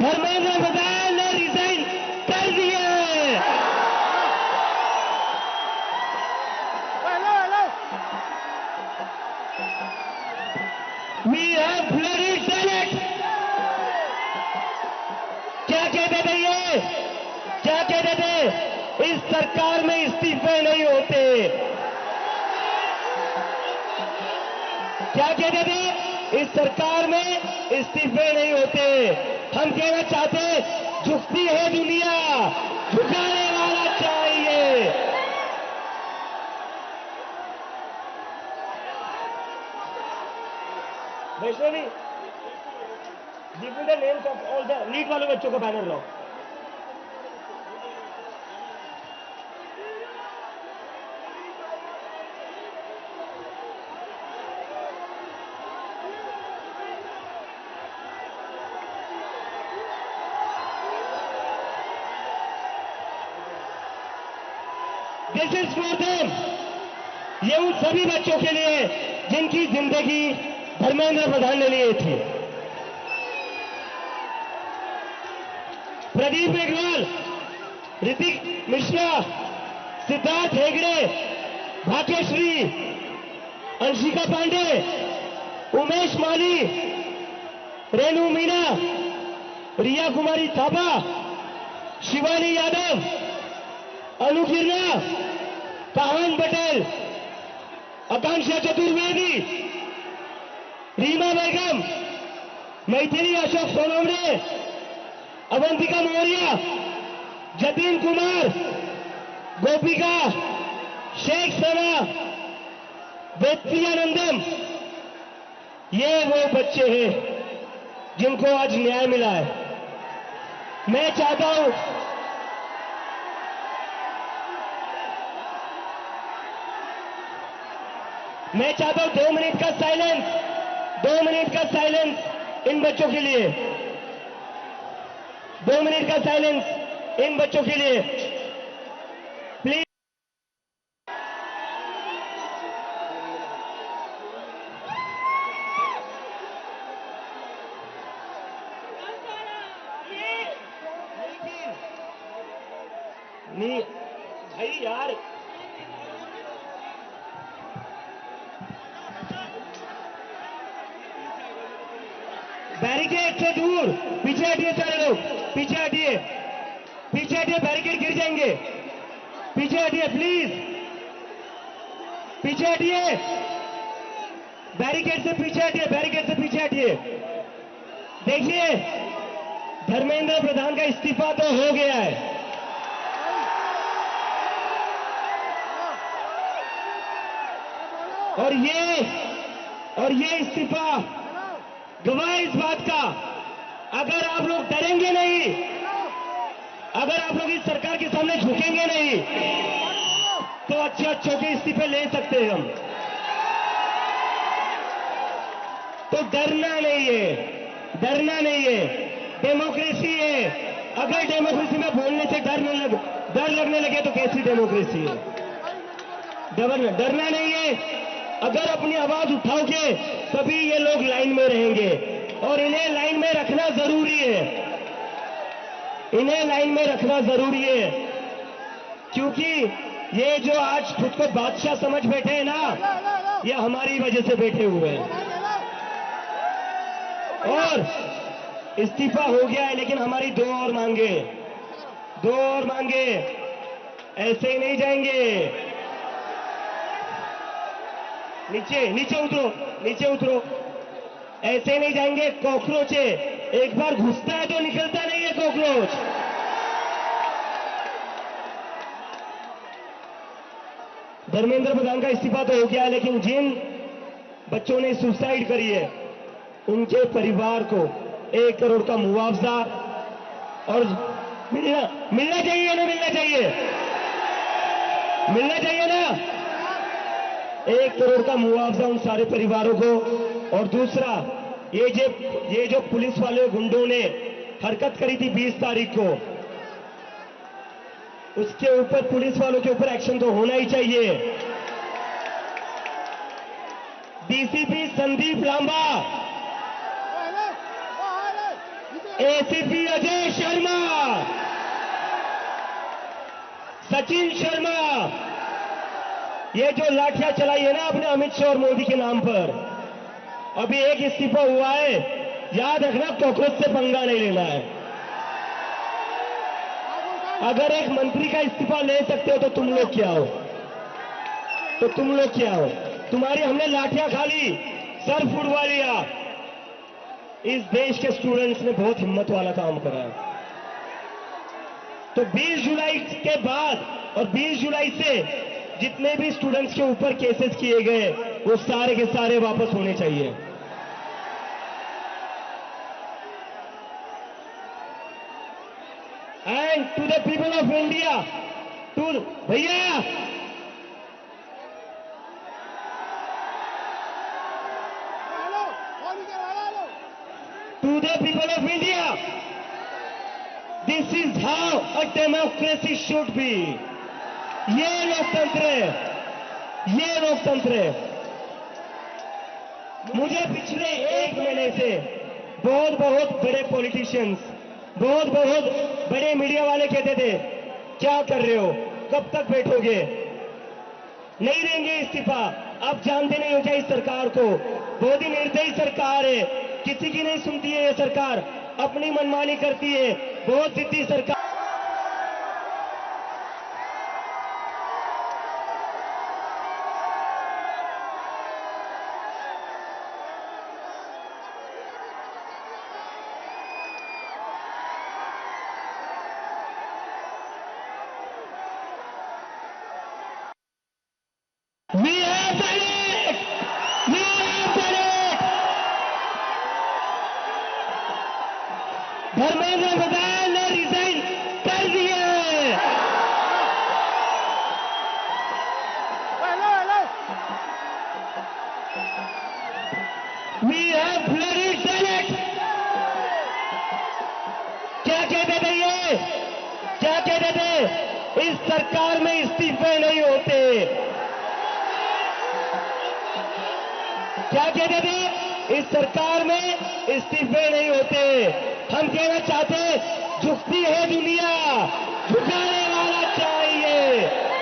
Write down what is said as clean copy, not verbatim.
धर्मेंद्र प्रधान ने रिजाइन कर दिए। We have bloody Senate। क्या कहते थे ये? क्या कहते थे? इस सरकार में इस्तीफे नहीं होते। क्या कहते थे? इस सरकार में इस्तीफे नहीं होते। हम कहना चाहते, झुकती है दुनिया, झुकाने वाला चाहिए। Vaishnavi, give me the names of all the NEET वाले बच्चों का बैनर लो। This is for them. ये उन सभी बच्चों के लिए जिनकी जिंदगी धर्मेंद्र प्रधान ने लिए थी। प्रदीप मेघवाल, ऋतिक मिश्रा, सिद्धार्थ हेगड़े, भाग्यश्री, अंशिका पांडे, उमेश माली, रेणु मीना, रिया कुमारी थापा, शिवानी यादव, अनु गिरना, काहन पटेल, आकांक्षा चतुर्वेदी, रीमा बेगम, मैथिली अशोक सोनवणे, अवंतिका मौर्य, जतीन कुमार, गोपिका, शेख सना, वेत्यानंदम, ये वो बच्चे हैं जिनको आज न्याय मिला है। मैं चाहता हूं मैं चाहता हूं 2 मिनट का साइलेंस, 2 मिनट का साइलेंस इन बच्चों के लिए, 2 मिनट का साइलेंस इन बच्चों के लिए प्लीज। नहीं भाई यार, बैरिकेड से दूर पीछे हटिए, सारे लोग पीछे हटिए, पीछे हटिए, बैरिकेड गिर जाएंगे। पीछे हटिए प्लीज, पीछे हटिए, बैरिकेड से पीछे हटिए, बैरिकेड से पीछे हटिए। देखिए, धर्मेंद्र प्रधान का इस्तीफा तो हो गया है, और ये इस्तीफा गवाह इस बात का, अगर आप लोग डरेंगे नहीं, अगर आप लोग इस सरकार के सामने झुकेंगे नहीं, तो अच्छे के इस्तीफे ले सकते हैं हम। तो डरना नहीं है, डरना नहीं है, डेमोक्रेसी है। अगर डेमोक्रेसी में बोलने से डर लगने लगे तो कैसी डेमोक्रेसी है? डरना नहीं है। अगर अपनी आवाज उठाओगे तभी ये लोग लाइन में रहेंगे, और इन्हें लाइन में रखना जरूरी है, इन्हें लाइन में रखना जरूरी है, क्योंकि ये जो आज खुद को बादशाह समझ बैठे हैं ना, ये हमारी वजह से बैठे हुए हैं। और इस्तीफा हो गया है, लेकिन हमारी 2 और मांगे, 2 और मांगे, ऐसे ही नहीं जाएंगे। नीचे उतरो, नीचे उतरो, ऐसे नहीं जाएंगे। कॉकरोच है, एक बार घुसता है तो निकलता नहीं है कॉकरोच। धर्मेंद्र प्रधान का इस्तीफा तो हो गया है, लेकिन जिन बच्चों ने सुसाइड करी है उनके परिवार को 1 करोड़ का मुआवजा और मिलना चाहिए ना, मिलना चाहिए, मिलना चाहिए ना, 1 करोड़ का मुआवजा उन सारे परिवारों को। और दूसरा, ये जो पुलिस वाले गुंडों ने हरकत करी थी 20 तारीख को, उसके ऊपर, पुलिस वालों के ऊपर एक्शन तो होना ही चाहिए। डीसीपी संदीप लांबा, एसीपी अजय शर्मा, सचिन शर्मा, ये जो लाठियां चलाई है ना आपने अमित शाह और मोदी के नाम पर, अभी एक इस्तीफा हुआ है, याद रखना कॉकरोच से पंगा नहीं लेना है। अगर एक मंत्री का इस्तीफा ले सकते हो तो तुम लोग क्या हो, तो तुम लोग क्या हो? तुम्हारी हमने लाठियां खा ली, सर फुड़वा लिया। इस देश के स्टूडेंट्स ने बहुत हिम्मत वाला काम करा है। तो 20 जुलाई के बाद और 20 जुलाई से जितने भी स्टूडेंट्स के ऊपर केसेस किए गए वो सारे के सारे वापस होने चाहिए। And to the people of India, to भैया to the people of India, this is how a democracy should be. ये लोकतंत्र है, ये लोकतंत्र है। मुझे पिछले एक महीने से बहुत बड़े पॉलिटिशियंस, बहुत बड़े मीडिया वाले कहते थे क्या कर रहे हो, कब तक बैठोगे, नहीं देंगे इस्तीफा। आप जानते नहीं हो क्या इस सरकार को? बहुत ही निर्दयी सरकार है, किसी की नहीं सुनती है ये सरकार, अपनी मनमानी करती है, बहुत जिद्दी सरकार। We have done it! We have done it! Dharmendra Pradhan ने रिजाइन कर दिया है। We have bloody done it! क्या कहते थे ये? क्या कहते थे? इस सरकार में इस्तीफे नहीं होते। क्या कहते थे? इस सरकार में इस्तीफे नहीं होते। हम कहना चाहते, झुकती है दुनिया, झुकाने वाला चाहिए।